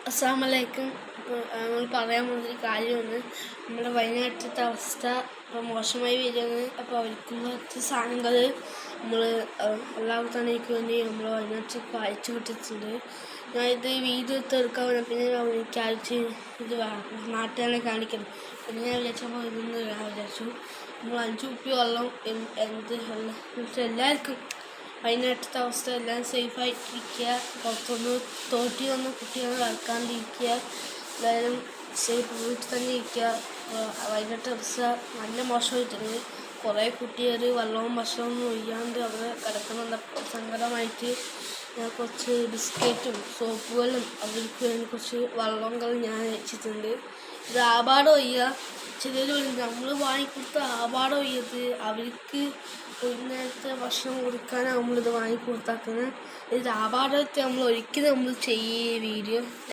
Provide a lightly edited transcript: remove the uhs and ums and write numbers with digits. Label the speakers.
Speaker 1: അസ്സലാമലൈക്കും. നമ്മൾ പറയാൻ പോകുന്നൊരു കാര്യമാണ് നമ്മുടെ വയനാട്ടിലത്തെ അവസ്ഥ ഇപ്പോൾ മോശമായി വരികയാണ്. അപ്പോൾ അവർക്കുള്ള കുറച്ച് സാധനങ്ങൾ നമ്മൾ എല്ലാവർക്കും തന്നെ വേണ്ടി നമ്മൾ വയനാട്ടിലേക്ക് അയച്ചു വിട്ടിട്ടുണ്ട്. ഞാനിത് വീഡിയോ എടുക്കാൻ വന്ന പിന്നെ എനിക്ക് അയച്ച് ഇത് നാട്ടുകാരെ കാണിക്കണം. പിന്നെ ഞാൻ വിചാരിച്ചപ്പോൾ ഇതൊന്ന് വിചാരിച്ചു നമ്മൾ 5 കുപ്പി വെള്ളം എല്ലാവർക്കും വയനാട്ടിലത്തെ അവസ്ഥ എല്ലാം സേഫായിട്ടിരിക്കുക. പുറത്തൊന്നും തോട്ടിലൊന്നും കുട്ടികളെ കളിക്കാണ്ടിരിക്കുക. എല്ലാവരും സേഫ് വീട്ടിൽ തന്നെ ഇരിക്കുക. വയനാട്ടിലെ അവസ്ഥ നല്ല മോശമായിട്ടുണ്ട്. കുറേ കുട്ടികൾ വെള്ളവും ഭക്ഷണമൊന്നും ഒഴിയാണ്ട് അവിടെ കിടക്കുന്നുണ്ട്. സങ്കടമായിട്ട് ഞാൻ കുറച്ച് ബിസ്ക്കറ്റും സോപ്പുകളും അവർക്ക് വേണ്ടി കുറച്ച് വെള്ളങ്ങളും ഞാൻ വെച്ചിട്ടുണ്ട്. ഇത് ആപാടം ഒയ്യുക. ചിലർ നമ്മൾ വാങ്ങിക്കൊടുത്ത ആപാടം ഒയ്യത് അവർക്ക് ഒരു നേരത്തെ ഭക്ഷണം കൊടുക്കാനാണ് നമ്മളിത് വാങ്ങിക്കൊടുത്താക്കുന്നത്. ഇത് ആപാടത്തെ നമ്മൾ ഒരിക്കലും ചെയ്യേ വീഡിയോ